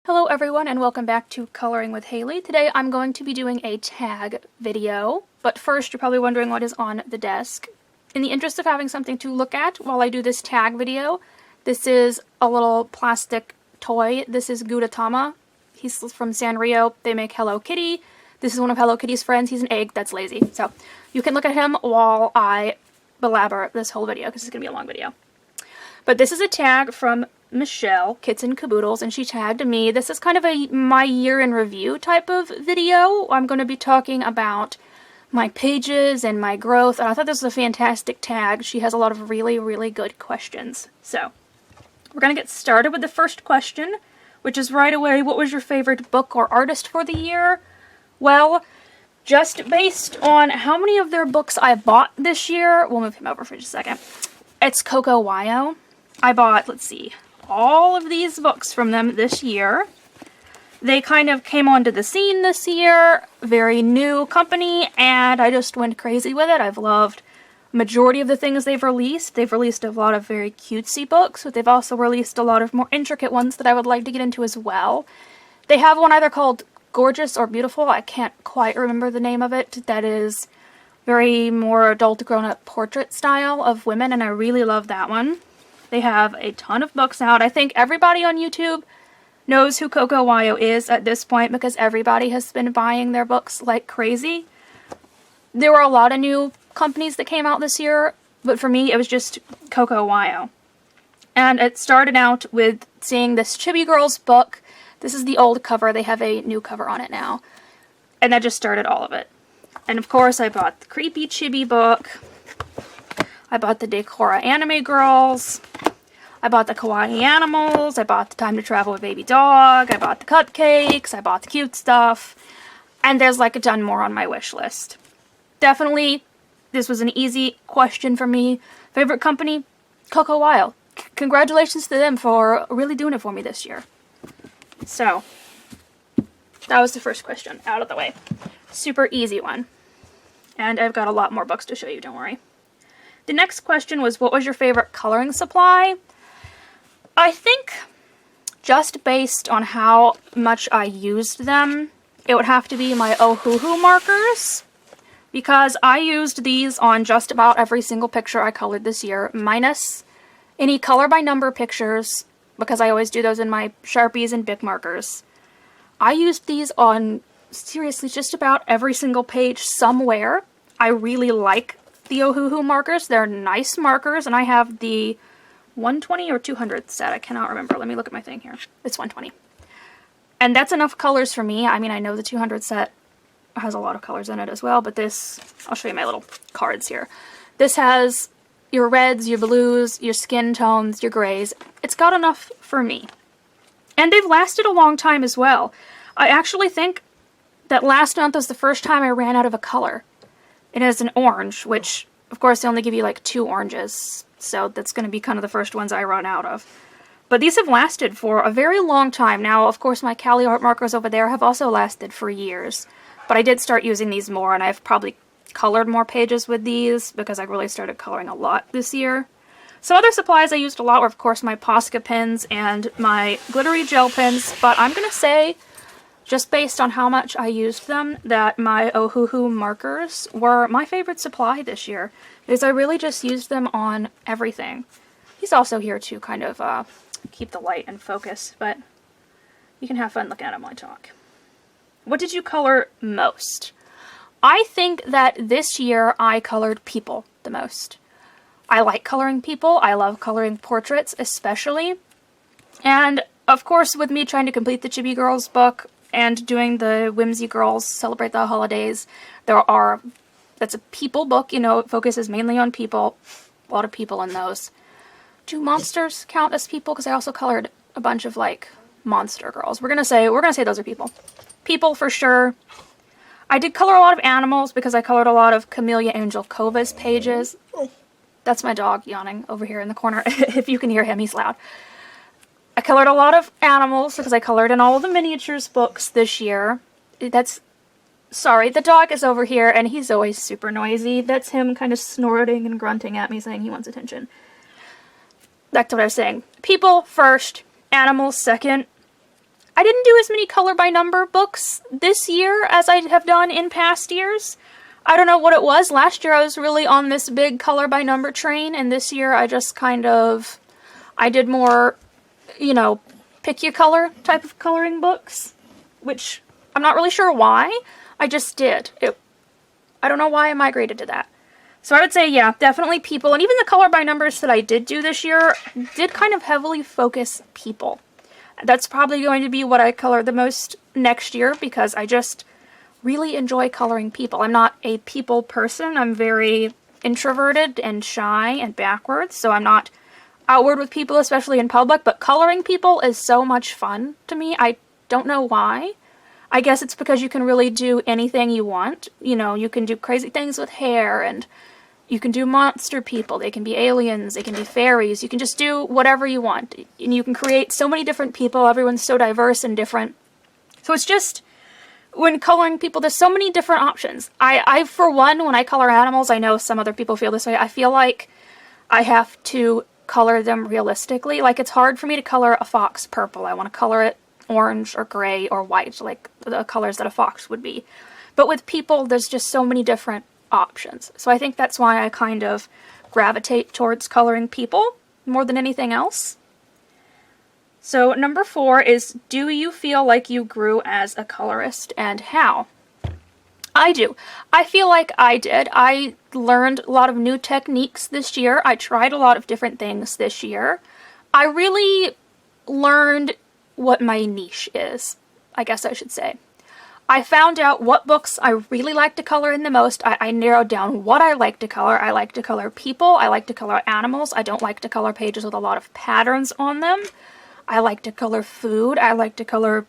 Hello everyone and welcome back to Coloring with Haley. Today I'm going to be doing a tag video, but first you're probably wondering what is on the desk. In the interest of having something to look at while I do this tag video, this is a little plastic toy. This is Gudetama. He's from Sanrio. They make Hello Kitty. This is one of Hello Kitty's friends. He's an egg that's lazy. So you can look at him while I belabor this whole video because it's going to be a long video. But this is a tag from Michelle, Kits and Caboodles, and she tagged me. This is kind of a my year in review type of video. I'm going to be talking about my pages and my growth, and I thought this was a fantastic tag. She has a lot of really, really good questions. So, we're going to get started with the first question, which is right away, what was your favorite book or artist for the year? Well, just based on how many of their books I bought this year, we'll move him over for just a second. It's Coco Wyo. I bought, let's see, all of these books from them this year. They kind of came onto the scene this year, very new company, and I just went crazy with it. I've loved majority of the things they've released. They've released a lot of very cutesy books, but they've also released a lot of more intricate ones that I would like to get into as well. They have one either called Gorgeous or Beautiful, I can't quite remember the name of it, that is very more adult grown-up portrait style of women, and I really love that one. They have a ton of books out. I think everybody on YouTube knows who Coco Wyo is at this point because everybody has been buying their books like crazy. There were a lot of new companies that came out this year, but for me it was just Coco Wyo. And it started out with seeing this Chibi Girls book. This is the old cover. They have a new cover on it now. And that just started all of it. And of course I bought the Creepy Chibi book. I bought the Decora Anime Girls. I bought the Kawaii Animals. I bought the Time to Travel with Baby Dog. I bought the cupcakes. I bought the cute stuff. And there's like a ton more on my wish list. Definitely, this was an easy question for me. Favorite company? Coco Wyo. Congratulations to them for really doing it for me this year. So, that was the first question out of the way. Super easy one. And I've got a lot more books to show you, don't worry. The next question was, what was your favorite coloring supply? I think, just based on how much I used them, it would have to be my Ohuhu markers, because I used these on just about every single picture I colored this year, minus any color by number pictures, because I always do those in my Sharpies and Bic markers. I used these on, seriously, just about every single page somewhere. I really like the Ohuhu markers. They're nice markers, and I have the 120 or 200 set. I cannot remember. Let me look at my thing here. It's 120. And that's enough colors for me. I mean, I know the 200 set has a lot of colors in it as well, but this, I'll show you my little cards here. This has your reds, your blues, your skin tones, your grays. It's got enough for me. And they've lasted a long time as well. I actually think that last month was the first time I ran out of a color. It is an orange, which, of course, they only give you like 2 oranges, so that's going to be kind of the first ones I run out of. But these have lasted for a very long time. Now, of course, my Cali Art markers over there have also lasted for years. But I did start using these more, and I've probably colored more pages with these because I really started coloring a lot this year. Some other supplies I used a lot were, of course, my Posca pens and my glittery gel pens, but I'm going to say, just based on how much I used them, that my Ohuhu markers were my favorite supply this year, because I really just used them on everything. He's also here to kind of keep the light and focus, but you can have fun looking at him while I talk. What did you color most? I think that this year I colored people the most. I like coloring people. I love coloring portraits especially. And of course, with me trying to complete the Chibi Girls book, and doing the Whimsy Girls Celebrate the Holidays, that's a people book, you know, it focuses mainly on people. A lot of people in those. Do monsters count as people? Because I also colored a bunch of, like, monster girls. We're gonna say those are people. People for sure. I did color a lot of animals because I colored a lot of Camellia Angel Cova's pages. That's my dog yawning over here in the corner. If you can hear him, he's loud. I colored a lot of animals because I colored in all of the miniatures books this year. Sorry, the dog is over here and he's always super noisy. That's him kind of snorting and grunting at me saying he wants attention. Back to what I was saying. People first, animals second. I didn't do as many color by number books this year as I have done in past years. I don't know what it was. Last year I was really on this big color by number train, and this year I just I did more, you know, pick your color type of coloring books, which I'm not really sure why. I just did. I don't know why I migrated to that. So I would say, yeah, definitely people, and even the color by numbers that I did do this year did kind of heavily focus people. That's probably going to be what I color the most next year, because I just really enjoy coloring people. I'm not a people person. I'm very introverted and shy and backwards, so I'm not outward with people, especially in public, but coloring people is so much fun to me. I don't know why. I guess it's because you can really do anything you want. You know, you can do crazy things with hair, and you can do monster people. They can be aliens. They can be fairies. You can just do whatever you want. And you can create so many different people. Everyone's so diverse and different. So it's just, when coloring people, there's so many different options. I for one, when I color animals, I know some other people feel this way, I feel like I have to color them realistically. Like, it's hard for me to color a fox purple. I want to color it orange or gray or white, like the colors that a fox would be. But with people, there's just so many different options. So I think that's why I kind of gravitate towards coloring people more than anything else. So number 4 is, do you feel like you grew as a colorist, and how? I do. I feel like I did. I learned a lot of new techniques this year. I tried a lot of different things this year. I really learned what my niche is, I guess I should say. I found out what books I really like to color in the most. I narrowed down what I like to color. I like to color people. I like to color animals. I don't like to color pages with a lot of patterns on them. I like to color food. I like to color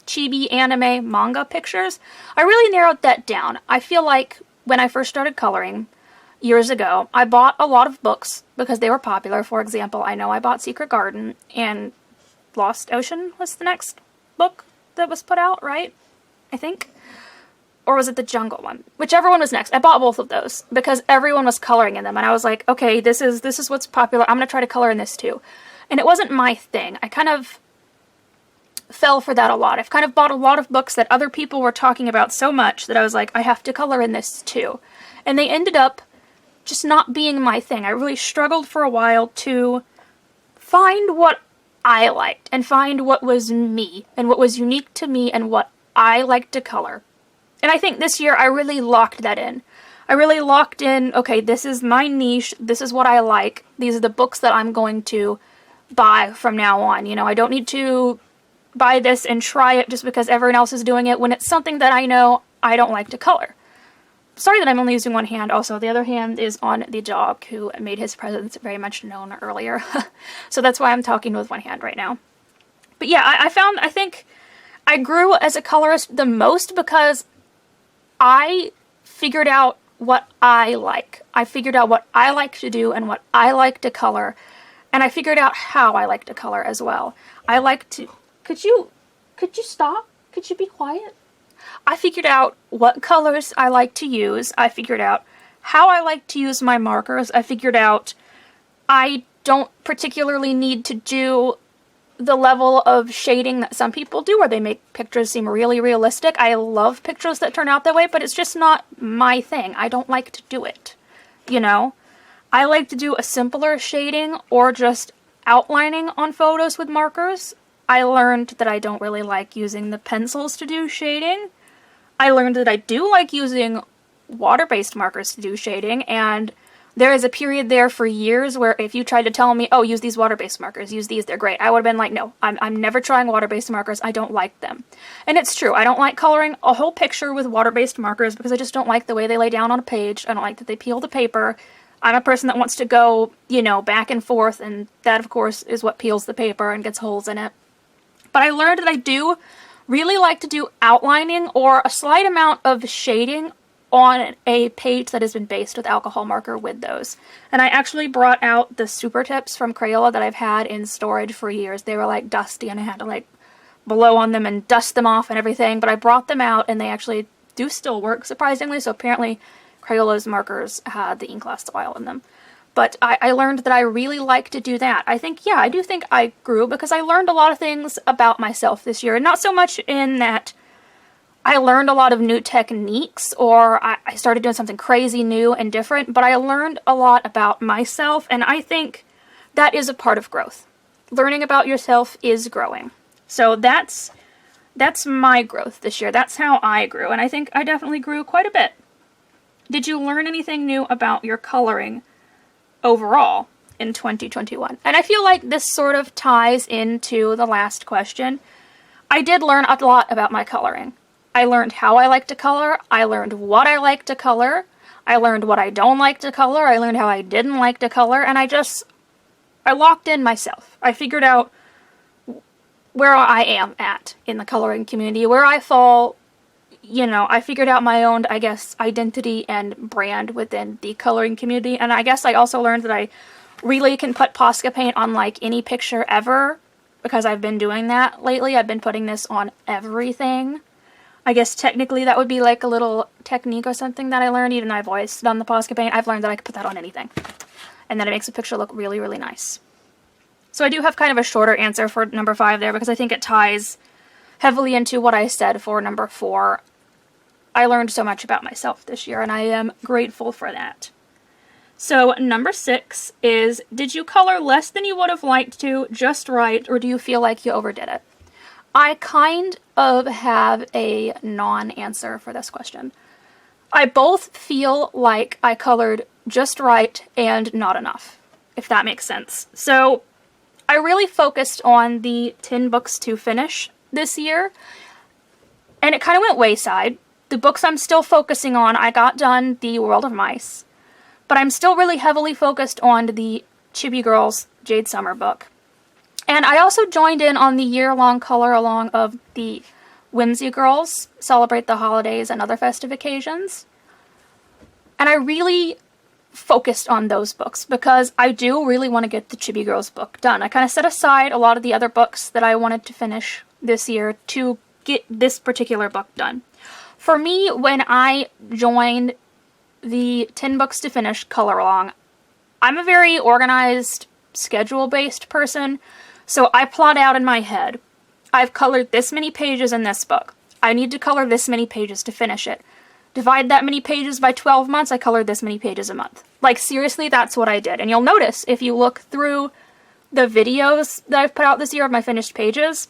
chibi, anime, manga pictures. I really narrowed that down. I feel like when I first started coloring years ago, I bought a lot of books because they were popular. For example, I know I bought Secret Garden, and Lost Ocean was the next book that was put out, right? I think. Or was it the Jungle one? Whichever one was next. I bought both of those because everyone was coloring in them, and I was like, okay, this is what's popular. I'm going to try to color in this too. And it wasn't my thing. I kind of fell for that a lot. I've kind of bought a lot of books that other people were talking about so much that I was like, I have to color in this too. And they ended up just not being my thing. I really struggled for a while to find what I liked and find what was me and what was unique to me and what I liked to color. And I think this year I really locked that in. I really locked in, okay, this is my niche, this is what I like, these are the books that I'm going to buy from now on. You know, I don't need to buy this and try it just because everyone else is doing it when it's something that I know I don't like to color. Sorry that I'm only using one hand. Also, the other hand is on the dog who made his presence very much known earlier. So that's why I'm talking with one hand right now. But yeah, I think I grew as a colorist the most because I figured out what I like. I figured out what I like to do and what I like to color. And I figured out how I like to color as well. I like to... Could you stop? Could you be quiet? I figured out what colors I like to use. I figured out how I like to use my markers. I figured out I don't particularly need to do the level of shading that some people do where they make pictures seem really realistic. I love pictures that turn out that way, but it's just not my thing. I don't like to do it, you know? I like to do a simpler shading or just outlining on photos with markers. I learned that I don't really like using the pencils to do shading. I learned that I do like using water-based markers to do shading, and there is a period there for years where if you tried to tell me, oh, use these water-based markers, use these, they're great, I would have been like, no, I'm never trying water-based markers, I don't like them. And it's true, I don't like coloring a whole picture with water-based markers because I just don't like the way they lay down on a page. I don't like that they peel the paper. I'm a person that wants to go, you know, back and forth, and that, of course, is what peels the paper and gets holes in it. But I learned that I do really like to do outlining or a slight amount of shading on a page that has been based with alcohol marker with those. And I actually brought out the super tips from Crayola that I've had in storage for years. They were like dusty and I had to like blow on them and dust them off and everything, but I brought them out and they actually do still work surprisingly. So apparently Crayola's markers had the ink last a while in them. But I learned that I really like to do that. I think, yeah, I do think I grew because I learned a lot of things about myself this year. And not so much in that I learned a lot of new techniques or I started doing something crazy new and different, but I learned a lot about myself, and I think that is a part of growth. Learning about yourself is growing. So that's my growth this year. That's how I grew, and I think I definitely grew quite a bit. Did you learn anything new about your coloring overall in 2021? And I feel like this sort of ties into the last question. I did learn a lot about my coloring. I learned how I like to color. I learned what I like to color. I learned what I don't like to color. I learned how I didn't like to color. And I locked in myself. I figured out where I am at in the coloring community, where I fall. You know, I figured out my own, I guess, identity and brand within the coloring community. And I guess I also learned that I really can put Posca paint on like any picture ever, because I've been doing that lately. I've been putting this on everything. I guess technically that would be like a little technique or something that I learned, even though I've always done the Posca paint. I've learned that I can put that on anything. And then it makes a picture look really, really nice. So I do have kind of a shorter answer for number 5 there, because I think it ties heavily into what I said for number 4. I learned so much about myself this year, and I am grateful for that. So number 6 is, did you color less than you would have liked to, just right, or do you feel like you overdid it? I kind of have a non-answer for this question. I both feel like I colored just right and not enough, if that makes sense. So I really focused on the 10 books to finish this year, and it kind of went wayside. The books I'm still focusing on, I got done The World of Mice, but I'm still really heavily focused on the Chibi Girls Jade Summer book. And I also joined in on the year-long color-along of the Whimsy Girls Celebrate the Holidays and Other Festive Occasions. And I really focused on those books because I do really want to get the Chibi Girls book done. I kind of set aside a lot of the other books that I wanted to finish this year to get this particular book done. For me, when I joined the 10 books to finish color along, I'm a very organized, schedule-based person, so I plot out in my head, I've colored this many pages in this book. I need to color this many pages to finish it. Divide that many pages by 12 months, I colored this many pages a month. Like, seriously, that's what I did. And you'll notice, if you look through the videos that I've put out this year of my finished pages,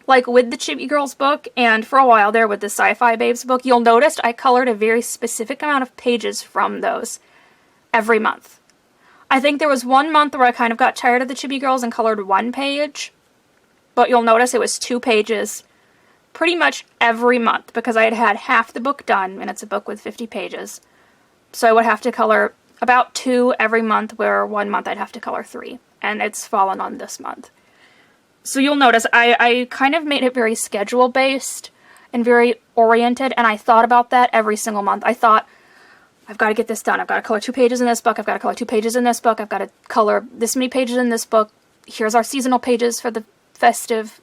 like with the Chibi Girls book, and for a while there with the SciFi Babes book, you'll notice I colored a very specific amount of pages from those every month. I think there was one month where I kind of got tired of the Chibi Girls and colored 1 page, but you'll notice it was 2 pages pretty much every month, because I had had half the book done, and it's a book with 50 pages. So I would have to color about 2 every month, where 1 month I'd have to color 3, and it's fallen on this month. So you'll notice I kind of made it very schedule-based and very oriented, and I thought about that every single month. I thought, I've got to get this done. I've got to color 2 pages in this book. I've got to color 2 pages in this book. I've got to color this many pages in this book. Here's our seasonal pages for the festive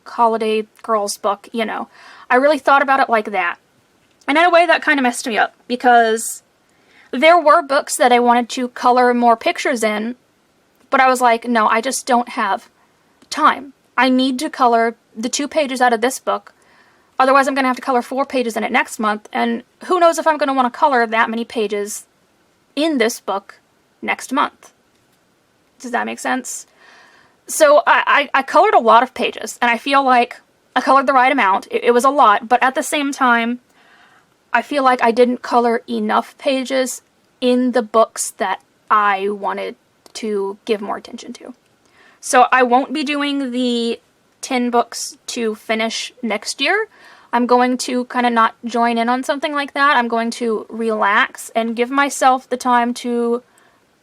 holiday girls book, you know. I really thought about it like that. And in a way that kind of messed me up, because there were books that I wanted to color more pictures in, but I was like, no, I just don't have time. I need to color the 2 pages out of this book. Otherwise, I'm going to have to color 4 pages in it next month, and who knows if I'm going to want to color that many pages in this book next month. Does that make sense? So I colored a lot of pages, and I feel like I colored the right amount. It was a lot, but at the same time, I feel like I didn't color enough pages in the books that I wanted to give more attention to. So I won't be doing the 10 books to finish next year. I'm going to kind of not join in on something like that. I'm going to relax and give myself the time to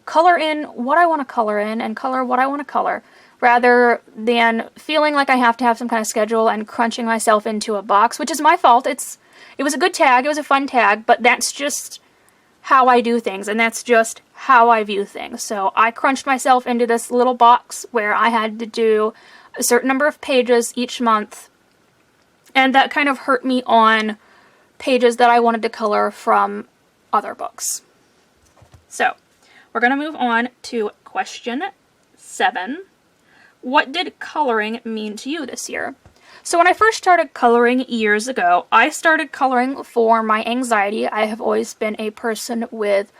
color in what I want to color in and color what I want to color, rather than feeling like I have to have some kind of schedule and crunching myself into a box, which is my fault. It was a good tag, it was a fun tag, but that's just how I do things, and that's just how I view things. So I crunched myself into this little box where I had to do a certain number of pages each month, and that kind of hurt me on pages that I wanted to color from other books. So we're going to move on to question 7. What did coloring mean to you this year? So when I first started coloring years ago, I started coloring for my anxiety. I have always been a person with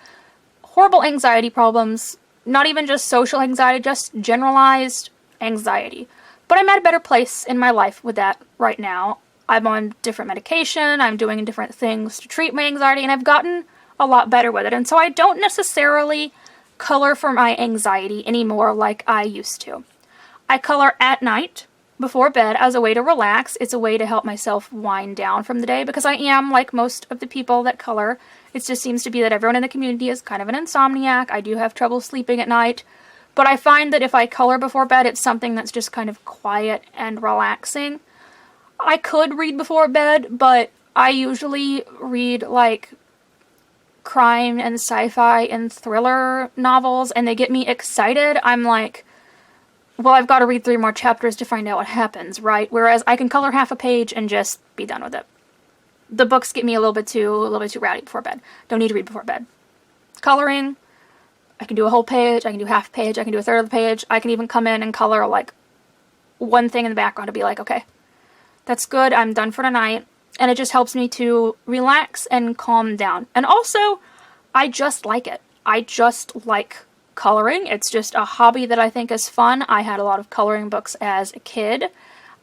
horrible anxiety problems, not even just social anxiety, just generalized anxiety. But I'm at a better place in my life with that right now. I'm on different medication, I'm doing different things to treat my anxiety, and I've gotten a lot better with it. And so I don't necessarily color for my anxiety anymore like I used to. I color at night before bed as a way to relax. It's a way to help myself wind down from the day, because I am, like most of the people that color, it just seems to be that everyone in the community is kind of an insomniac. I do have trouble sleeping at night, but I find that if I color before bed, it's something that's just kind of quiet and relaxing. I could read before bed, but I usually read like crime and sci-fi and thriller novels, and they get me excited. I'm like, well, I've got to read 3 more chapters to find out what happens, right? Whereas I can color half a page and just be done with it. The books get me a little bit too rowdy before bed. Don't need to read before bed. Coloring, I can do a whole page, I can do half a page, I can do a third of the page. I can even come in and color like one thing in the background to be like, okay, that's good, I'm done for tonight. And it just helps me to relax and calm down. And also, I just like it. I just like coloring. It's just a hobby that I think is fun. I had a lot of coloring books as a kid.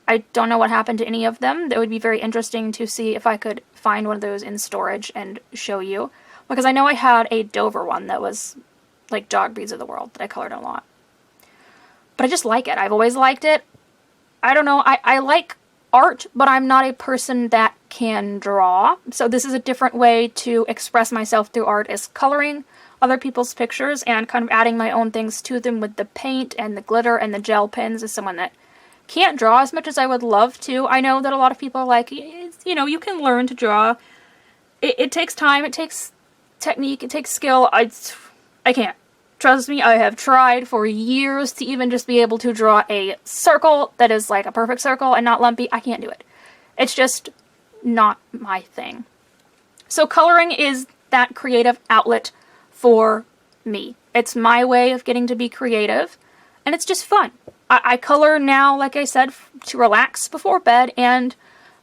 I don't know what happened to any of them. That would be very interesting to see if I could find one of those in storage and show you. Because I know I had a Dover one that was like Dog Breeds of the World that I colored a lot. But I just like it. I've always liked it. I don't know. I like art, but I'm not a person that can draw. So this is a different way to express myself through art, is coloring other people's pictures and kind of adding my own things to them with the paint and the glitter and the gel pens. As someone that can't draw as much as I would love to, I know that a lot of people are like, you know, you can learn to draw. It takes time, it takes technique, it takes skill. I can't. Trust me, I have tried for years to even just be able to draw a circle that is like a perfect circle and not lumpy. I can't do it. It's just not my thing. So coloring is that creative outlet for me. It's my way of getting to be creative, and it's just fun. I color now, like I said, to relax before bed, and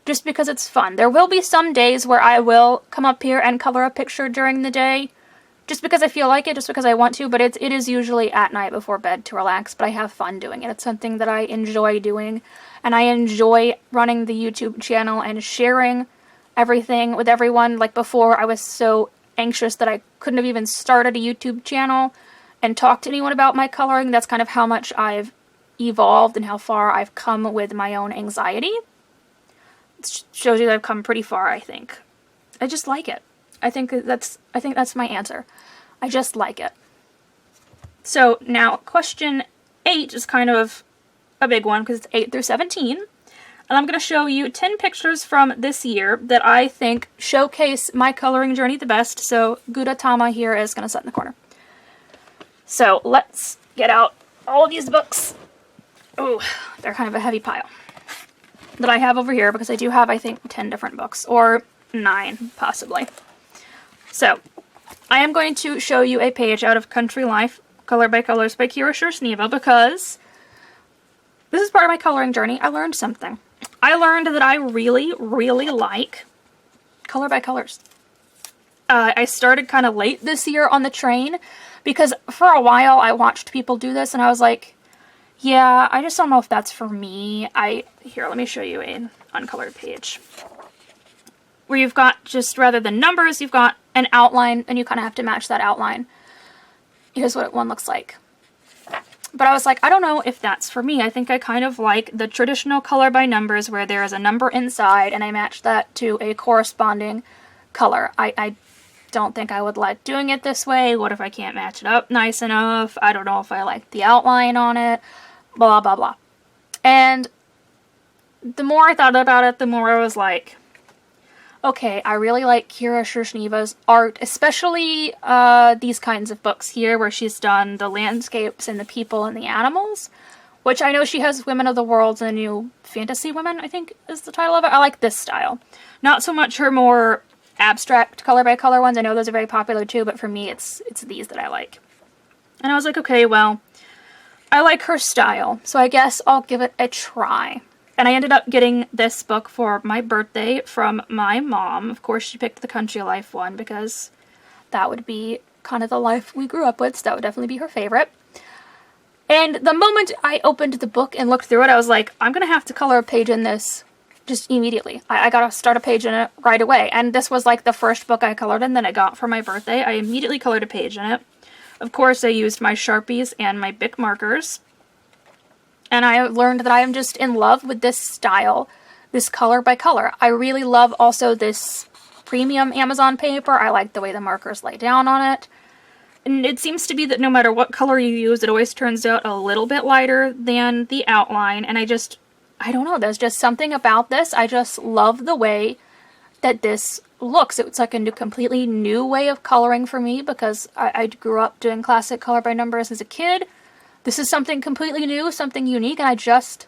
just because it's fun. There will be some days where I will come up here and color a picture during the day, just because I feel like it, just because I want to, but it is usually at night before bed to relax, but I have fun doing it. It's something that I enjoy doing, and I enjoy running the YouTube channel and sharing everything with everyone. Like before, I was so anxious that I couldn't have even started a YouTube channel and talked to anyone about my coloring. That's kind of how much I've evolved and how far I've come with my own anxiety. It shows you that I've come pretty far, I think. I just like it. I think that's my answer. I just like it. So now question 8 is kind of a big one because it's 8 through 17. And I'm going to show you 10 pictures from this year that I think showcase my coloring journey the best. So Gudetama here is going to sit in the corner. So let's get out all of these books. Oh, they're kind of a heavy pile that I have over here because I do have, I think, 10 different books, or 9 possibly. So I am going to show you a page out of Country Life, Color by Colors by Kira Shursneva, because this is part of my coloring journey. I learned something. I learned that I really, really like Color by Colors. I started kind of late this year on the train because for a while I watched people do this and I was like, yeah, I just don't know if that's for me. Here, let me show you an uncolored page where you've got just, rather than numbers, you've got an outline and you kind of have to match that outline. Here's what one looks like. But I was like, I don't know if that's for me. I think I kind of like the traditional color by numbers where there is a number inside and I match that to a corresponding color. I don't think I would like doing it this way. What if I can't match it up nice enough? I don't know if I like the outline on it. Blah, blah, blah. And the more I thought about it, the more I was like, okay, I really like Kira Shursneva's art, especially these kinds of books here where she's done the landscapes and the people and the animals, which I know she has Women of the World and the New Fantasy Women, I think is the title of it. I like this style. Not so much her more abstract color by color ones. I know those are very popular too, but for me it's these that I like. And I was like, okay, well, I like her style, so I guess I'll give it a try. And I ended up getting this book for my birthday from my mom. Of course, she picked the Country Life one because that would be kind of the life we grew up with, so that would definitely be her favorite. And the moment I opened the book and looked through it, I was like, I'm going to have to color a page in this just immediately. I got to start a page in it right away. And this was like the first book I colored in that I got for my birthday. I immediately colored a page in it. Of course, I used my Sharpies and my Bic markers. And I learned that I am just in love with this style, this color by color. I really love also this premium Amazon paper. I like the way the markers lay down on it. And it seems to be that no matter what color you use, it always turns out a little bit lighter than the outline. And I don't know, there's just something about this. I just love the way that this looks. It's like a completely new way of coloring for me because I grew up doing classic color by numbers as a kid. This is something completely new, something unique, and I just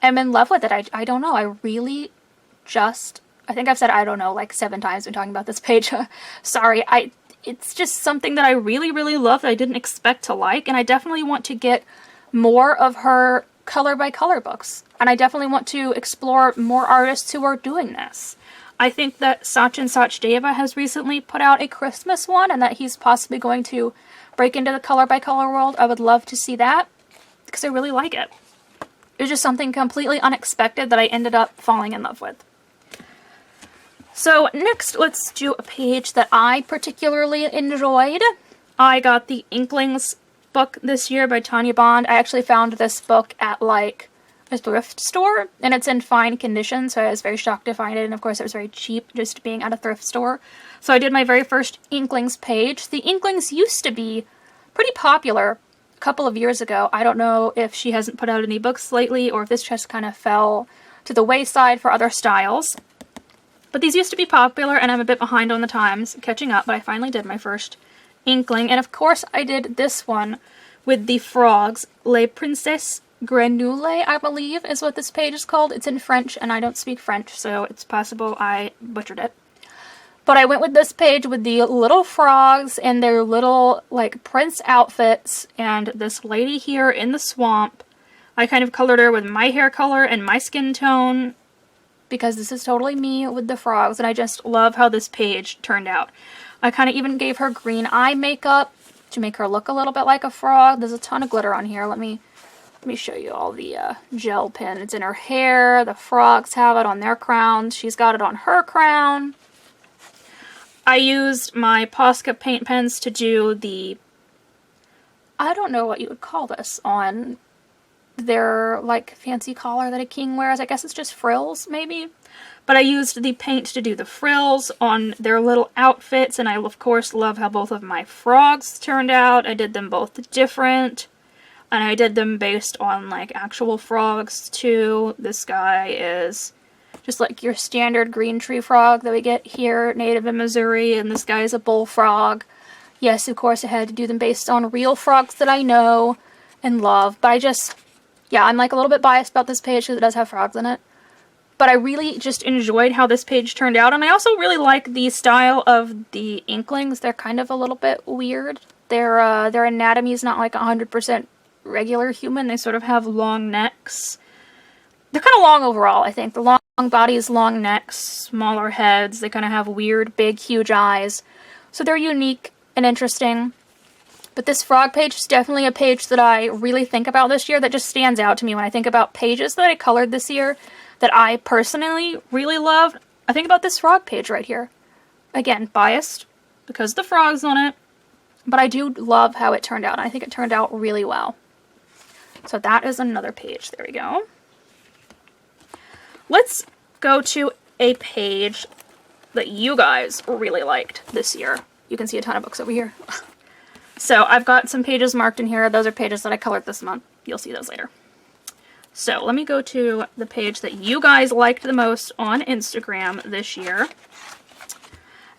am in love with it. I don't know, I really just, I think I've said I don't know like 7 times when talking about this page. Sorry, it's just something that I really, really love that I didn't expect to like, and I definitely want to get more of her color by color books. And I definitely want to explore more artists who are doing this. I think that Sachin Sachdeva has recently put out a Christmas one, and that he's possibly going to break into the color by color world. I would love to see that because I really like it. It was just something completely unexpected that I ended up falling in love with. So next, let's do a page that I particularly enjoyed. I got the Inklings book this year by Tanya Bond. I actually found this book at like a thrift store, and it's in fine condition, so I was very shocked to find it, and of course it was very cheap just being at a thrift store. So I did my very first Inklings page. The Inklings used to be pretty popular a couple of years ago. I don't know if she hasn't put out any books lately, or if this just kind of fell to the wayside for other styles. But these used to be popular, and I'm a bit behind on the times, catching up, but I finally did my first Inkling. And of course I did this one with the frogs, Les Princesses Grenouilles, I believe is what this page is called. It's in French, and I don't speak French, so it's possible I butchered it. But I went with this page with the little frogs and their little, like, prince outfits, and this lady here in the swamp. I kind of colored her with my hair color and my skin tone, because this is totally me with the frogs, and I just love how this page turned out. I kind of even gave her green eye makeup to make her look a little bit like a frog. There's a ton of glitter on here. Let me show you all the gel pen. It's in her hair. The frogs have it on their crowns. She's got it on her crown. I used my Posca paint pens to do the, I don't know what you would call this, on their like fancy collar that a king wears. I guess it's just frills, maybe. But I used the paint to do the frills on their little outfits, and I of course love how both of my frogs turned out. I did them both different. And I did them based on, like, actual frogs, too. This guy is just, like, your standard green tree frog that we get here, native in Missouri. And this guy is a bullfrog. Yes, of course, I had to do them based on real frogs that I know and love. But I just, yeah, I'm, like, a little bit biased about this page because it does have frogs in it. But I really just enjoyed how this page turned out. And I also really like the style of the Inklings. They're kind of a little bit weird. Their anatomy is not, like, 100% regular human. They sort of have long necks. They're kind of long overall, I think. The long bodies, long necks, smaller heads. They kind of have weird, big, huge eyes. So they're unique and interesting. But this frog page is definitely a page that I really think about this year, that just stands out to me when I think about pages that I colored this year that I personally really loved. I think about this frog page right here. Again, biased because the frog's on it. But I do love how it turned out. I think it turned out really well. So that is another page. There we go. Let's go to a page that you guys really liked this year. You can see a ton of books over here. So I've got some pages marked in here. Those are pages that I colored this month. You'll see those later. So let me go to the page that you guys liked the most on Instagram this year.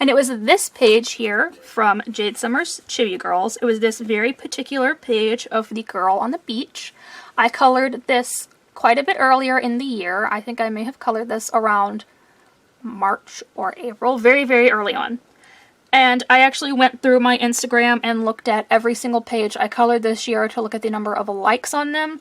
And it was this page here from Jade Summer's Chibi Girls. It was this very particular page of the girl on the beach. I colored this quite a bit earlier in the year. I think I may have colored this around March or April. Very, very early on. And I actually went through my Instagram and looked at every single page I colored this year to look at the number of likes on them.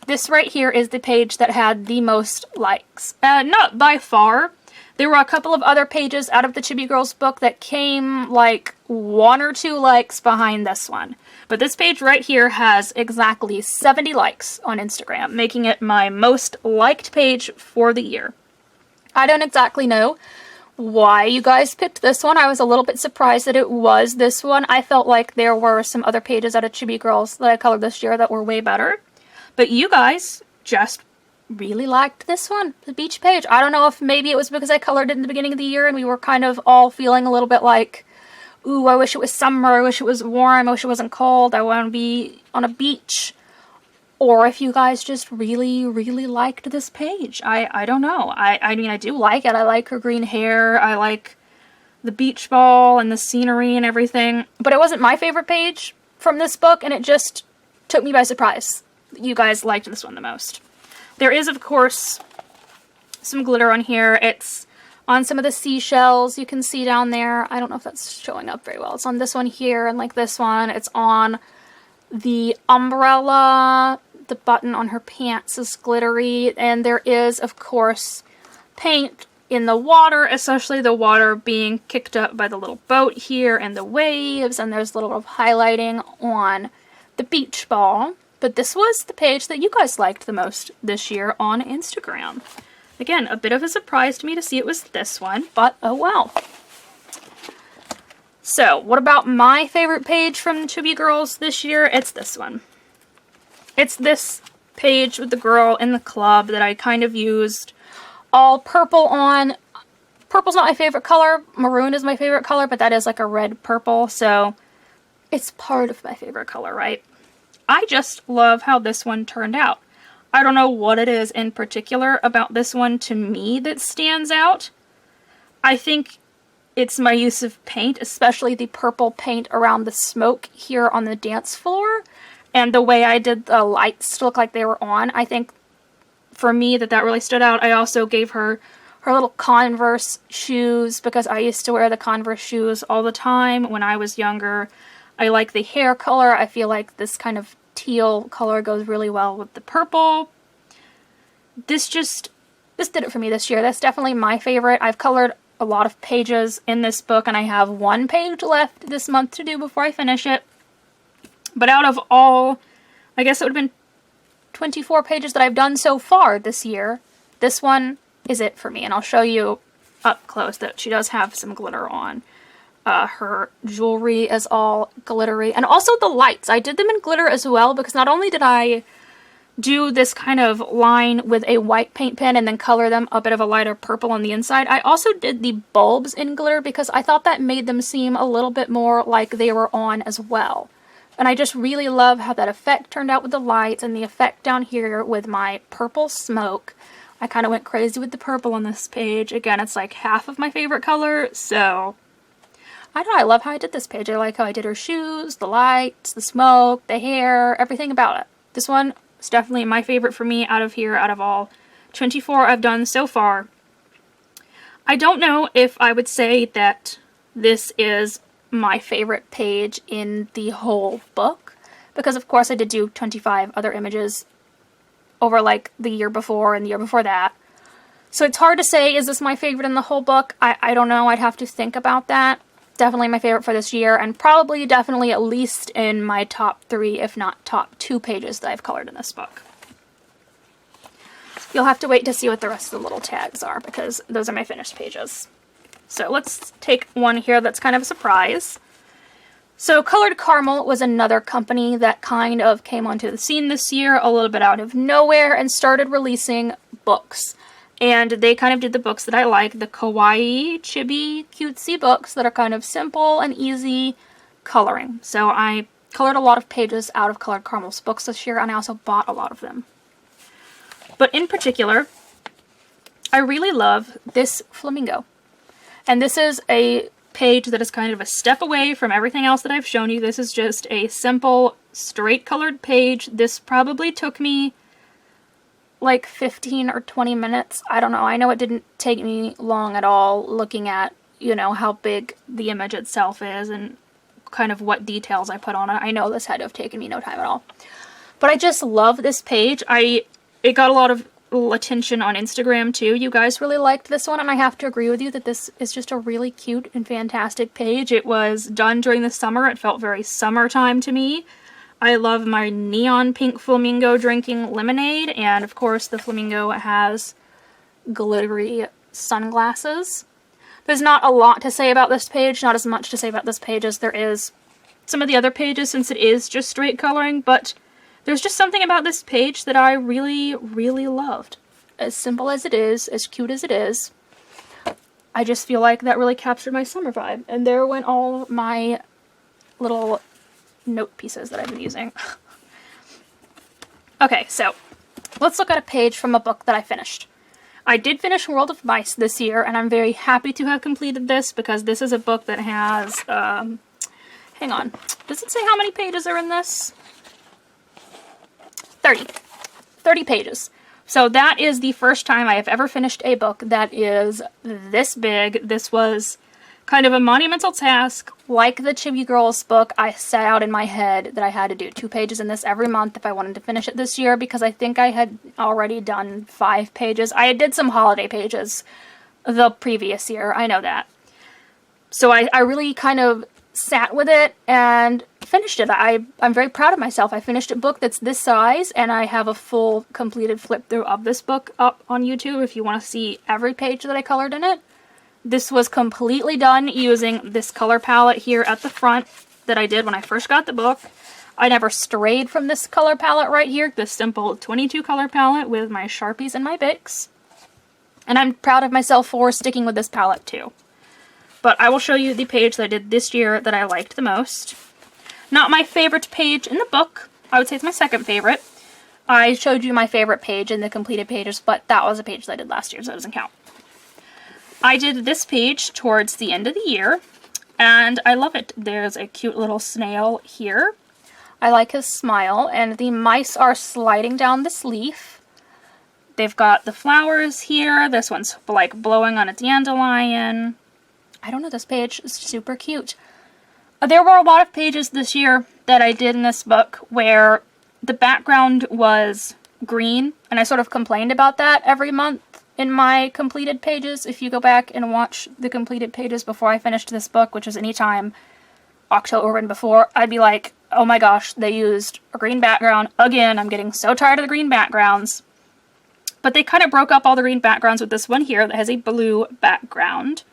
This right here is the page that had the most likes. Not by far. There were a couple of other pages out of the Chibi Girls book that came like 1 or 2 likes behind this one. But this page right here has exactly 70 likes on Instagram, making it my most liked page for the year. I don't exactly know why you guys picked this one. I was a little bit surprised that it was this one. I felt like there were some other pages out of Chibi Girls that I colored this year that were way better. But you guys just really liked this one, the beach page. I don't know if maybe it was because I colored it in the beginning of the year and we were kind of all feeling a little bit like, ooh, I wish it was summer, I wish it was warm, I wish it wasn't cold, I want to be on a beach. Or if you guys just really, really liked this page. I don't know. I mean, I do like it. I like her green hair. I like the beach ball and the scenery and everything. But it wasn't my favorite page from this book, and it just took me by surprise. You guys liked this one the most. There is, of course, some glitter on here. It's on some of the seashells you can see down there. I don't know if that's showing up very well. It's on this one here and like this one. It's on the umbrella. The button on her pants is glittery. And there is, of course, paint in the water, especially the water being kicked up by the little boat here and the waves. And there's a little bit of highlighting on the beach ball. But this was the page that you guys liked the most this year on Instagram. Again, a bit of a surprise to me to see it was this one, but oh well. So, what about my favorite page from Chibi Girls this year? It's this one. It's this page with the girl in the club that I kind of used all purple on. Purple's not my favorite color. Maroon is my favorite color, but that is like a red purple, so it's part of my favorite color, right? I just love how this one turned out. I don't know what it is in particular about this one to me that stands out. I think it's my use of paint, especially the purple paint around the smoke here on the dance floor, and the way I did the lights to look like they were on. I think for me that really stood out. I also gave her little Converse shoes because I used to wear the Converse shoes all the time when I was younger. I like the hair color. I feel like this kind of teal color goes really well with the purple. This did it for me this year. That's definitely my favorite. I've colored a lot of pages in this book, and I have 1 page left this month to do before I finish it. But out of all, I guess it would have been 24 pages that I've done so far this year, this one is it for me. And I'll show you up close that she does have some glitter on. Her jewelry is all glittery. And also the lights. I did them in glitter as well because not only did I do this kind of line with a white paint pen and then color them a bit of a lighter purple on the inside, I also did the bulbs in glitter because I thought that made them seem a little bit more like they were on as well. And I just really love how that effect turned out with the lights and the effect down here with my purple smoke. I kind of went crazy with the purple on this page. Again, it's like half of my favorite color, so I don't know, I love how I did this page. I like how I did her shoes, the lights, the smoke, the hair, everything about it. This one is definitely my favorite for me out of all 24 I've done so far. I don't know if I would say that this is my favorite page in the whole book, because of course I did do 25 other images over like the year before and the year before that. So it's hard to say, is this my favorite in the whole book? I don't know, I'd have to think about that. Definitely my favorite for this year, and probably definitely at least in my top 3, if not top 2 pages that I've colored in this book. You'll have to wait to see what the rest of the little tags are, because those are my finished pages. So let's take one here that's kind of a surprise. So Colored Caramel was another company that kind of came onto the scene this year, a little bit out of nowhere, and started releasing books. And they kind of did the books that I like, the kawaii, chibi, cutesy books that are kind of simple and easy coloring. So I colored a lot of pages out of Colored Caramel's books this year, and I also bought a lot of them. But in particular, I really love this flamingo. And this is a page that is kind of a step away from everything else that I've shown you. This is just a simple, straight colored page. This probably took me like 15 or 20 minutes. I don't know. I know it didn't take me long at all looking at you know, how big the image itself is and kind of what details I put on it. I know this had to have taken me no time at all. But I just love this page. It got a lot of attention on Instagram too. You guys really liked this one, and I have to agree with you that this is just a really cute and fantastic page. It was done during the summer. It felt very summertime to me. I love my neon pink flamingo drinking lemonade, and of course the flamingo has glittery sunglasses. There's not a lot to say about this page, not as much to say about this page as there is some of the other pages since it is just straight coloring, but there's just something about this page that I really, really loved. As simple as it is, as cute as it is, I just feel like that really captured my summer vibe. And there went all my little note pieces that I've been using. Okay, so let's look at a page from a book that I finished. I did finish World of Mice this year, and I'm very happy to have completed this because this is a book that has, hang on, does it say how many pages are in this? 30 pages. So that is the first time I have ever finished a book that is this big. This was kind of a monumental task. Like the Chibi Girls book, I set out in my head that I had to do 2 pages in this every month if I wanted to finish it this year, because I think I had already done 5 pages. I did some holiday pages the previous year, I know that. So I really kind of sat with it and finished it. I'm very proud of myself. I finished a book that's this size, and I have a full completed flip through of this book up on YouTube if you want to see every page that I colored in it. This was completely done using this color palette here at the front that I did when I first got the book. I never strayed from this color palette right here, this simple 22 color palette with my Sharpies and my Bics. And I'm proud of myself for sticking with this palette too. But I will show you the page that I did this year that I liked the most. Not my favorite page in the book. I would say it's my second favorite. I showed you my favorite page in the completed pages, but that was a page that I did last year, so it doesn't count. I did this page towards the end of the year, and I love it. There's a cute little snail here. I like his smile, and the mice are sliding down this leaf. They've got the flowers here. This one's like blowing on a dandelion. I don't know, this page is super cute. There were a lot of pages this year that I did in this book where the background was green, and I sort of complained about that every month in my completed pages. If you go back and watch the completed pages before I finished this book, which was anytime October and before, I'd be like, oh my gosh, they used a green background again. I'm getting so tired of the green backgrounds. But they kind of broke up all the green backgrounds with this one here that has a blue background.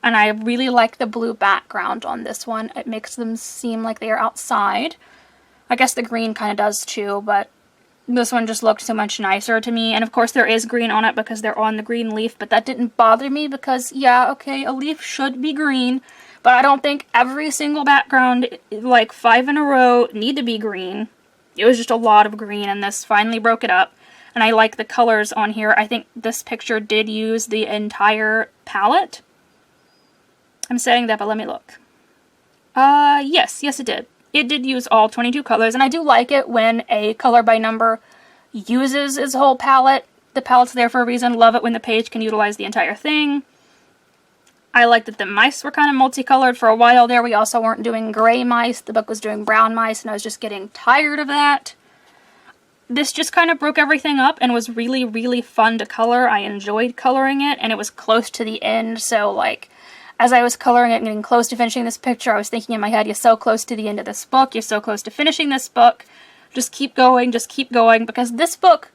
And I really like the blue background on this one. It makes them seem like they are outside. I guess the green kind of does too, but this one just looked so much nicer to me. And of course there is green on it because they're on the green leaf, but that didn't bother me because, yeah, okay, a leaf should be green, but I don't think every single background, like 5 in a row, need to be green. It was just a lot of green, and this finally broke it up. And I like the colors on here. I think this picture did use the entire palette. I'm saying that, but let me look. Yes it did. It did use all 22 colors, and I do like it when a color by number uses its whole palette. The palette's there for a reason. Love it when the page can utilize the entire thing. I like that the mice were kind of multicolored for a while there. We also weren't doing gray mice. The book was doing brown mice, and I was just getting tired of that. This just kind of broke everything up and was really, really fun to color. I enjoyed coloring it, and it was close to the end, so like, as I was coloring it and getting close to finishing this picture, I was thinking in my head, you're so close to the end of this book, you're so close to finishing this book, just keep going, because this book,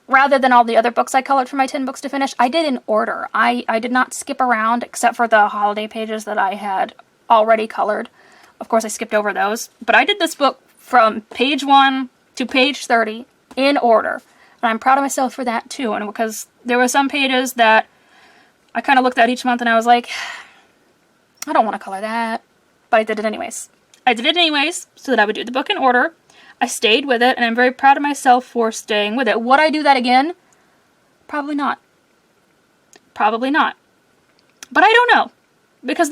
rather than all the other books I colored for my 10 books to finish, I did in order. I did not skip around, except for the holiday pages that I had already colored. Of course, I skipped over those, but I did this book from page 1 to page 30 in order, and I'm proud of myself for that too, and because there were some pages that I kind of looked at each month and I was like, I don't want to color that, but I did it anyways. I did it anyways so that I would do the book in order. I stayed with it, and I'm very proud of myself for staying with it. Would I do that again? Probably not. Probably not. But I don't know, because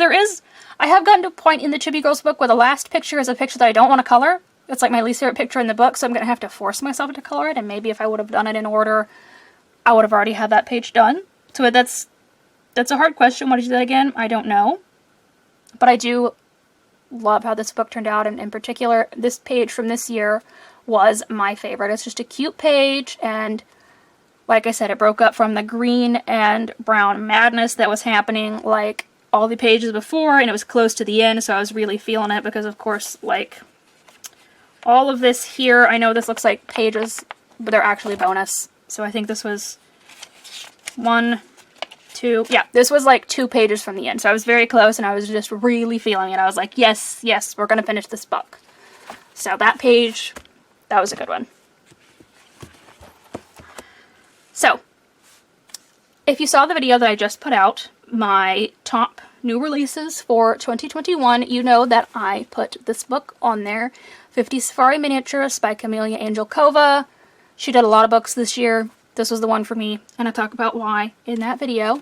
I have gotten to a point in the Chibi Girls book where the last picture is a picture that I don't want to color. It's like my least favorite picture in the book, so I'm going to have to force myself to color it, and maybe if I would have done it in order, I would have already had that page done. So That's a hard question. Why did you do that again? I don't know. But I do love how this book turned out, and in particular, this page from this year was my favorite. It's just a cute page, and like I said, it broke up from the green and brown madness that was happening like all the pages before, and it was close to the end, so I was really feeling it because, of course, like, all of this here, I know this looks like pages, but they're actually bonus. So I think this was 1, 2, yeah, this was like 2 pages from the end. So I was very close, and I was just really feeling it. I was like, yes, yes, we're going to finish this book. So that page, that was a good one. So, if you saw the video that I just put out, my top new releases for 2021, you know that I put this book on there, 50 Safari Miniatures by Camellia Angelkova. She did a lot of books this year. This was the one for me, and I talk about why in that video.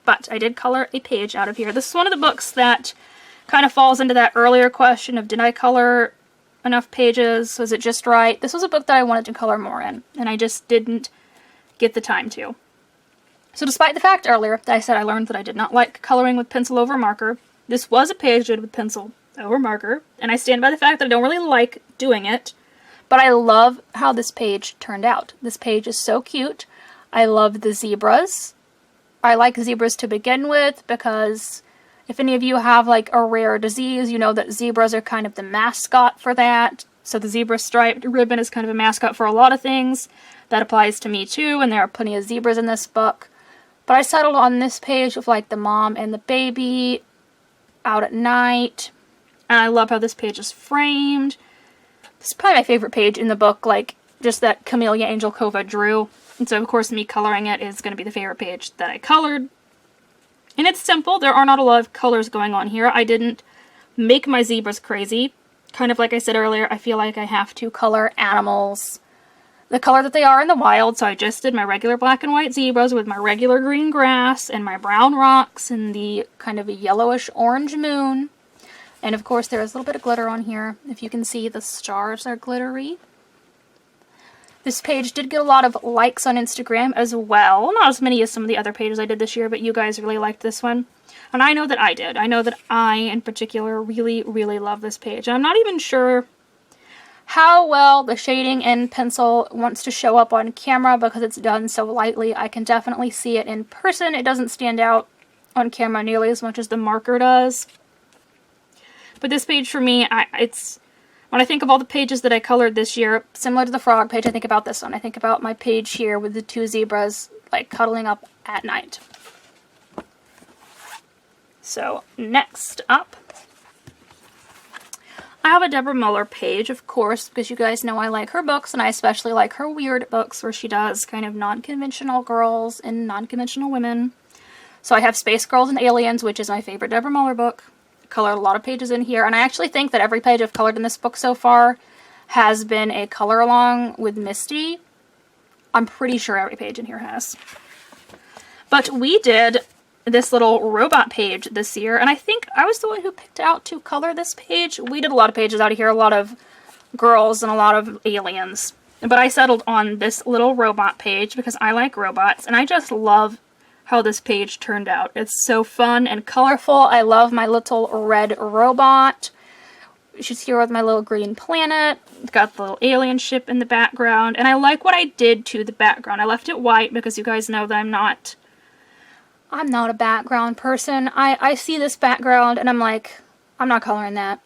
But I did color a page out of here. This is one of the books that kind of falls into that earlier question of, did I color enough pages? Was it just right? This was a book that I wanted to color more in, and I just didn't get the time to. So despite the fact earlier that I said I learned that I did not like coloring with pencil over marker, this was a page did with pencil over marker, and I stand by the fact that I don't really like doing it, but I love how this page turned out. This page is so cute. I love the zebras. I like zebras to begin with because if any of you have like a rare disease, you know that zebras are kind of the mascot for that. So the zebra striped ribbon is kind of a mascot for a lot of things. That applies to me too, and there are plenty of zebras in this book. But I settled on this page with like the mom and the baby out at night. And I love how this page is framed. This is probably my favorite page in the book, like just that Camellia Angelkova drew. And so of course me coloring it is going to be the favorite page that I colored. And it's simple. There are not a lot of colors going on here. I didn't make my zebras crazy. Kind of like I said earlier, I feel like I have to color animals the color that they are in the wild, so I just did my regular black and white zebras with my regular green grass and my brown rocks and the kind of a yellowish orange moon. And of course there is a little bit of glitter on here. If you can see, the stars are glittery. This page did get a lot of likes on Instagram as well. Not as many as some of the other pages I did this year, but you guys really liked this one. And I know that I did. I know that I, in particular, really, really love this page. And I'm not even sure how well the shading in pencil wants to show up on camera because it's done so lightly. I can definitely see it in person. It doesn't stand out on camera nearly as much as the marker does. But this page for me, it's when I think of all the pages that I colored this year, similar to the frog page, I think about this one. I think about my page here with the 2 zebras like cuddling up at night. So next up, I have a Deborah Muller page, of course, because you guys know I like her books, and I especially like her weird books where she does kind of non-conventional girls and non-conventional women. So I have Space Girls and Aliens, which is my favorite Deborah Muller book. I colored a lot of pages in here, and I actually think that every page I've colored in this book so far has been a color along with Misty. I'm pretty sure every page in here has. But we did this little robot page this year, and I think I was the one who picked out to color this page. We did a lot of pages out of here, a lot of girls and a lot of aliens, but I settled on this little robot page because I like robots, and I just love how this page turned out. It's so fun and colorful. I love my little red robot. She's here with my little green planet. It's got the little alien ship in the background, and I like what I did to the background. I left it white because you guys know that I'm not a background person. I see this background and I'm like, I'm not coloring that.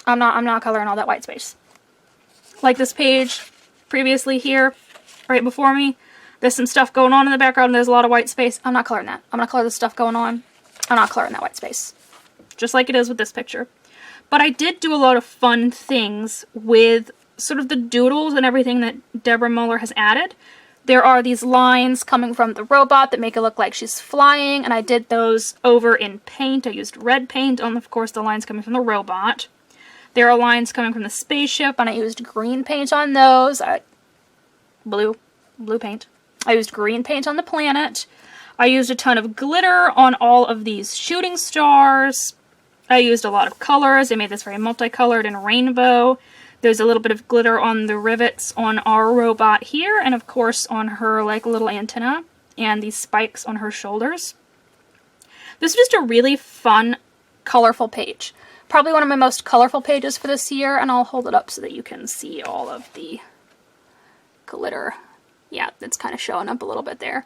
I'm not coloring all that white space. Like this page previously here, right before me, there's some stuff going on in the background and there's a lot of white space. I'm not coloring that. I'm gonna color the stuff going on. I'm not coloring that white space. Just like it is with this picture. But I did do a lot of fun things with sort of the doodles and everything that Deborah Muller has added. There are these lines coming from the robot that make it look like she's flying, and I did those over in paint. I used red paint on, of course, the lines coming from the robot. There are lines coming from the spaceship, and I used green paint on those. Blue paint. I used green paint on the planet. I used a ton of glitter on all of these shooting stars. I used a lot of colors. I made this very multicolored and rainbow. There's a little bit of glitter on the rivets on our robot here, and of course on her like little antenna, and these spikes on her shoulders. This is just a really fun, colorful page. Probably one of my most colorful pages for this year, and I'll hold it up so that you can see all of the glitter. Yeah, it's kind of showing up a little bit there.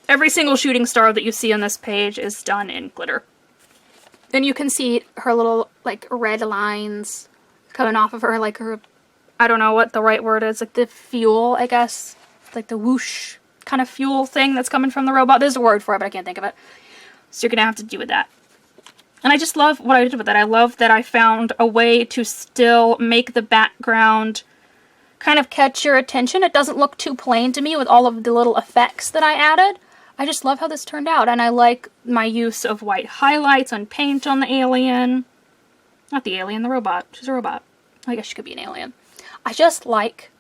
Every single shooting star that you see on this page is done in glitter. Then you can see her little, like, red lines coming off of her, like her, I don't know what the right word is, like the fuel, I guess. Like the whoosh kind of fuel thing that's coming from the robot. There's a word for it, but I can't think of it. So you're gonna have to do with that. And I just love what I did with it. I love that I found a way to still make the background kind of catch your attention. It doesn't look too plain to me with all of the little effects that I added. I just love how this turned out, and I like my use of white highlights and paint on the alien. Not the alien, the robot. She's a robot. I guess she could be an alien. I just like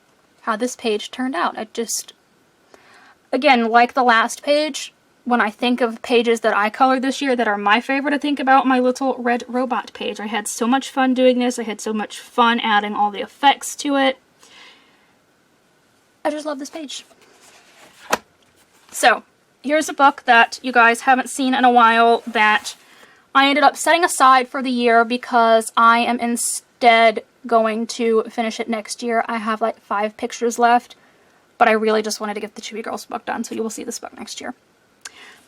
how this page turned out. I just, again, like the last page, when I think of pages that I colored this year that are my favorite, I think about my little red robot page. I had so much fun doing this. I had so much fun adding all the effects to it. I just love this page. So, here's a book that you guys haven't seen in a while that I ended up setting aside for the year because I am instead going to finish it next year. I have like 5 pictures left, but I really just wanted to get the Chibi Girls book done, so you will see this book next year.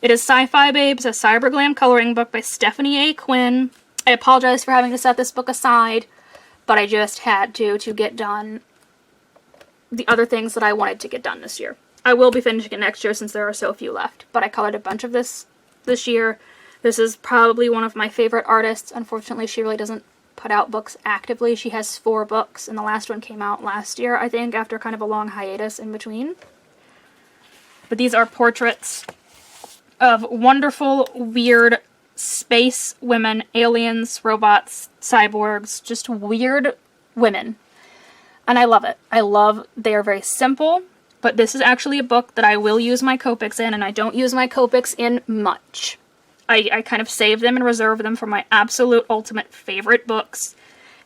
It is SciFi Babes, a cyber glam coloring book by Stephanie A. Quinn. I apologize for having to set this book aside, but I just had to get done the other things that I wanted to get done this year. I will be finishing it next year since there are so few left, but I colored a bunch of this year. This is probably one of my favorite artists. Unfortunately, she really doesn't put out books actively. She has 4 books, and the last one came out last year, I think, after kind of a long hiatus in between. But these are portraits of wonderful, weird space women, aliens, robots, cyborgs, just weird women. And I love it. I love they are very simple, but this is actually a book that I will use my Copics in, and I don't use my Copics in much. I kind of save them and reserve them for my absolute ultimate favorite books.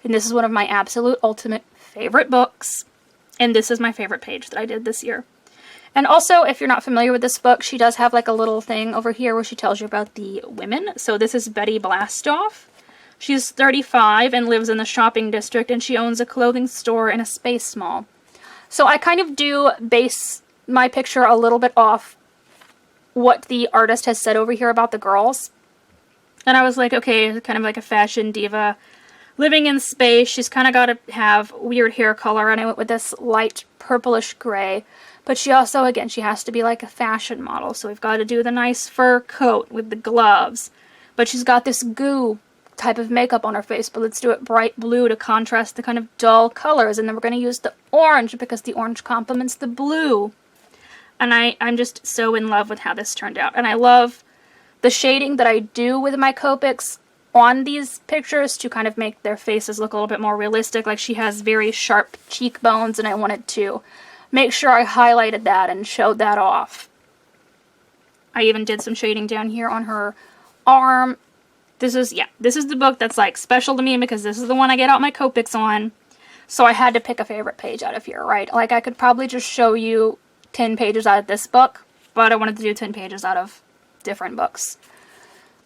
And this is one of my absolute ultimate favorite books. And this is my favorite page that I did this year. And also, if you're not familiar with this book, she does have like a little thing over here where she tells you about the women. So this is Betty Blastoff. She's 35 and lives in the shopping district, and she owns a clothing store in a space mall. So I kind of do base my picture a little bit off what the artist has said over here about the girls. And I was like, okay, kind of like a fashion diva living in space. She's kind of got to have weird hair color, and I went with this light purplish gray. But she also, again, she has to be like a fashion model, so we've got to do the nice fur coat with the gloves. But she's got this goo type of makeup on her face, but let's do it bright blue to contrast the kind of dull colors. And then we're going to use the orange because the orange complements the blue. And I'm just so in love with how this turned out. And I love the shading that I do with my Copics on these pictures to kind of make their faces look a little bit more realistic. Like she has very sharp cheekbones, and I wanted to make sure I highlighted that and showed that off. I even did some shading down here on her arm. This is the book that's like special to me because this is the one I get out my Copics on. So I had to pick a favorite page out of here, right? Like I could probably just show you 10 pages out of this book, but I wanted to do 10 pages out of different books.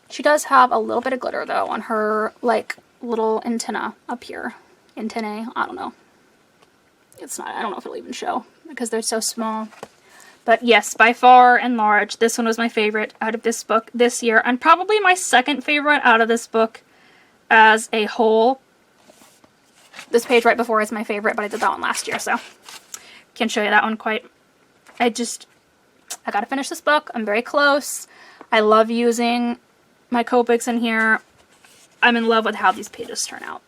She does have a little bit of glitter though on her like little antenna up here. Antennae, I don't know. It's not, I don't know if it'll even show because they're so small. But yes, by far and large, this one was my favorite out of this book this year, and probably my second favorite out of this book as a whole. This page right before is my favorite, but I did that one last year, so can't show you that one quite. I gotta finish this book. I'm very close. I love using my Copics in here. I'm in love with how these pages turn out.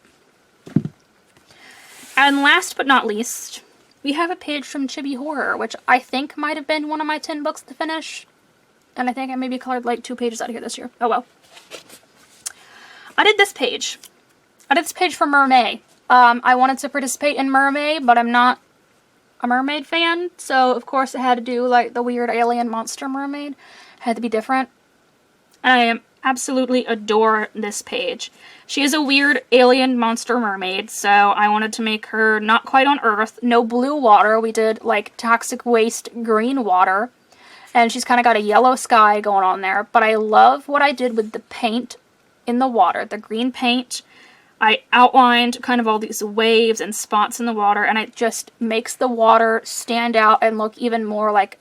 And last but not least, we have a page from Chibi Horror, which I think might have been one of my 10 books to finish. And I think I maybe colored like 2 pages out of here this year. Oh well. I did this page. I did this page for Mermaid. I wanted to participate in Mermaid, but I'm not a Mermaid fan. So, of course, I had to do like the weird alien monster mermaid. It had to be different. And I absolutely adore this page. She is a weird alien monster mermaid, so I wanted to make her not quite on Earth. No blue water. We did like toxic waste green water. And she's kind of got a yellow sky going on there. But I love what I did with the paint in the water. The green paint. I outlined kind of all these waves and spots in the water. And it just makes the water stand out and look even more like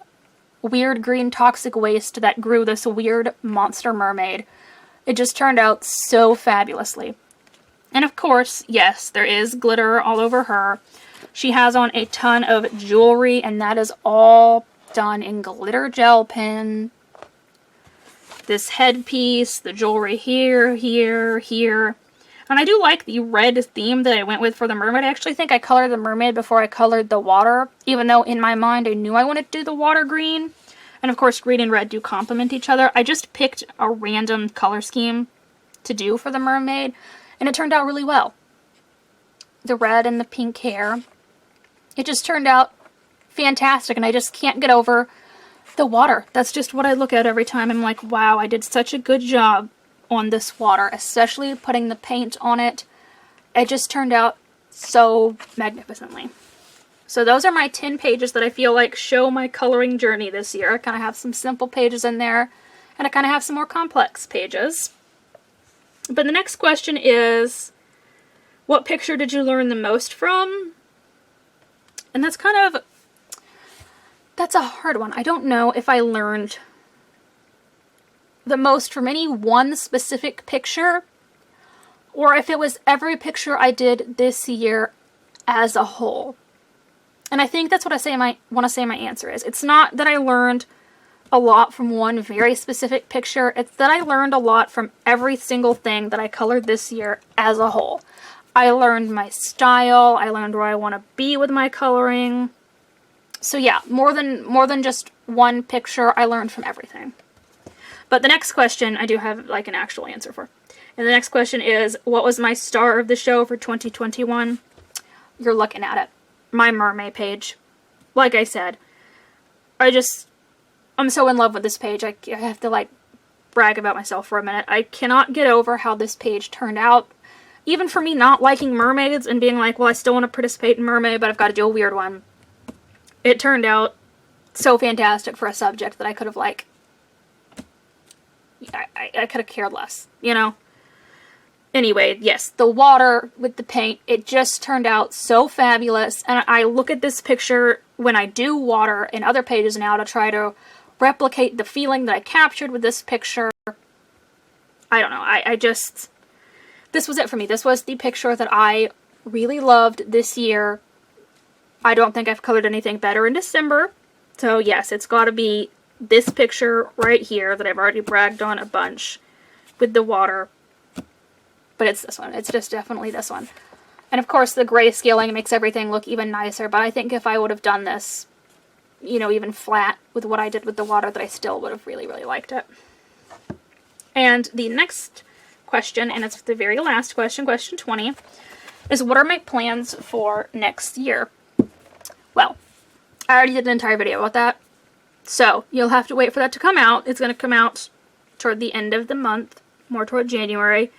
weird green toxic waste that grew this weird monster mermaid. It just turned out so fabulously. And of course, yes, there is glitter all over her. She has on a ton of jewelry, and that is all done in glitter gel pen. This headpiece, the jewelry here, here, here. And I do like the red theme that I went with for the mermaid. I actually think I colored the mermaid before I colored the water, even though in my mind I knew I wanted to do the water green. And of course, green and red do complement each other. I just picked a random color scheme to do for the mermaid, and it turned out really well. The red and the pink hair. It just turned out fantastic, and I just can't get over the water. That's just what I look at every time. I'm like, wow, I did such a good job on this water, especially putting the paint on it. It just turned out so magnificently. So those are my 10 pages that I feel like show my coloring journey this year. I kind of have some simple pages in there, and I kind of have some more complex pages. But the next question is, what picture did you learn the most from? And that's a hard one. I don't know if I learned the most from any one specific picture, or if it was every picture I did this year as a whole. And I think that's what I want to say my answer is. It's not that I learned a lot from one very specific picture. It's that I learned a lot from every single thing that I colored this year as a whole. I learned my style. I learned where I want to be with my coloring. So yeah, more than just one picture, I learned from everything. But the next question I do have like an actual answer for. And the next question is, what was my star of the show for 2021? You're looking at it. My Mermaid page. Like I said, I'm so in love with this page. I have to like brag about myself for a minute. I cannot get over how this page turned out. Even for me not liking mermaids and being like, well, I still want to participate in Mermaid, but I've got to do a weird one. It turned out so fantastic for a subject that I could have like, I could have cared less, you know? Anyway, yes, the water with the paint, it just turned out so fabulous. And I look at this picture when I do water in other pages now to try to replicate the feeling that I captured with this picture. I don't know, this was it for me. This was the picture that I really loved this year. I don't think I've colored anything better in December. So yes, it's got to be this picture right here that I've already bragged on a bunch with the water. But it's this one. It's just definitely this one. And of course the grayscaling makes everything look even nicer. But I think if I would have done this, you know, even flat with what I did with the water, that I still would have really, really liked it. And the next question, and it's the very last question, question 20, is what are my plans for next year? Well, I already did an entire video about that. So you'll have to wait for that to come out. It's going to come out toward the end of the month, more toward January.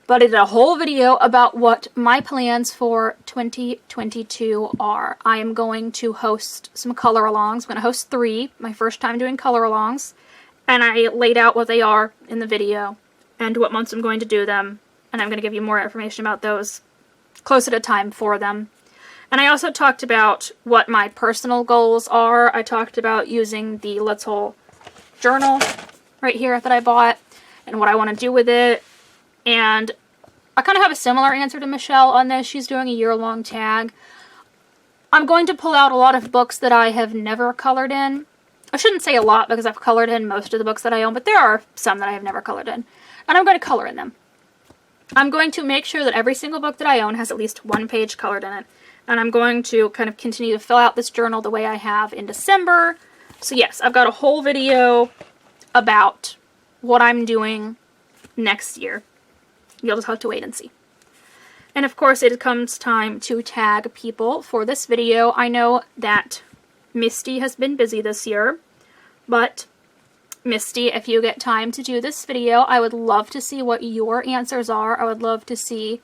But I did a whole video about what my plans for 2022 are. I am going to host some color-alongs. I'm going to host 3, my first time doing color-alongs. And I laid out what they are in the video and what months I'm going to do them. And I'm going to give you more information about those closer to time for them. And I also talked about what my personal goals are. I talked about using the Let's Hole journal right here that I bought and what I want to do with it. And I kind of have a similar answer to Michelle on this. She's doing a year-long tag. I'm going to pull out a lot of books that I have never colored in. I shouldn't say a lot because I've colored in most of the books that I own, but there are some that I have never colored in. And I'm going to color in them. I'm going to make sure that every single book that I own has at least one page colored in it. And I'm going to kind of continue to fill out this journal the way I have in December. So yes, I've got a whole video about what I'm doing next year. You'll just have to wait and see. And of course, it comes time to tag people for this video. I know that Misty has been busy this year, but Misty, if you get time to do this video, I would love to see what your answers are. I would love to see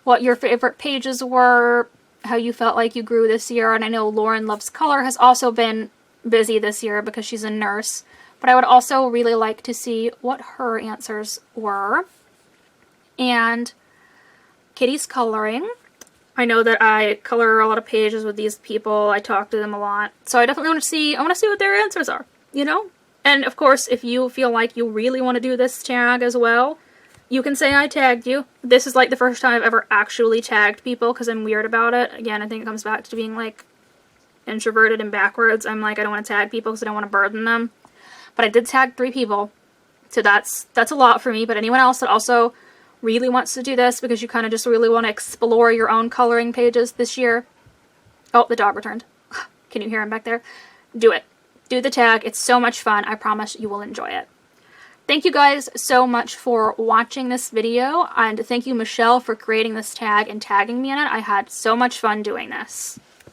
what your favorite pages were, how you felt like you grew this year. And I know Lauren Loves Color has also been busy this year because she's a nurse. But I would also really like to see what her answers were. And Kitty's coloring. I know that I color a lot of pages with these people. I talk to them a lot. So I definitely want to see, what their answers are, you know? And of course, if you feel like you really want to do this tag as well, you can say I tagged you. This is like the first time I've ever actually tagged people because I'm weird about it. Again, I think it comes back to being like introverted and backwards. I'm like, I don't want to tag people because I don't want to burden them. But I did tag 3 people. So that's a lot for me. But anyone else that also really wants to do this because you kind of just really want to explore your own coloring pages this year. Oh, the dog returned. Can you hear him back there? Do it. Do the tag. It's so much fun. I promise you will enjoy it. Thank you guys so much for watching this video, and thank you, Michelle, for creating this tag and tagging me in it. I had so much fun doing this.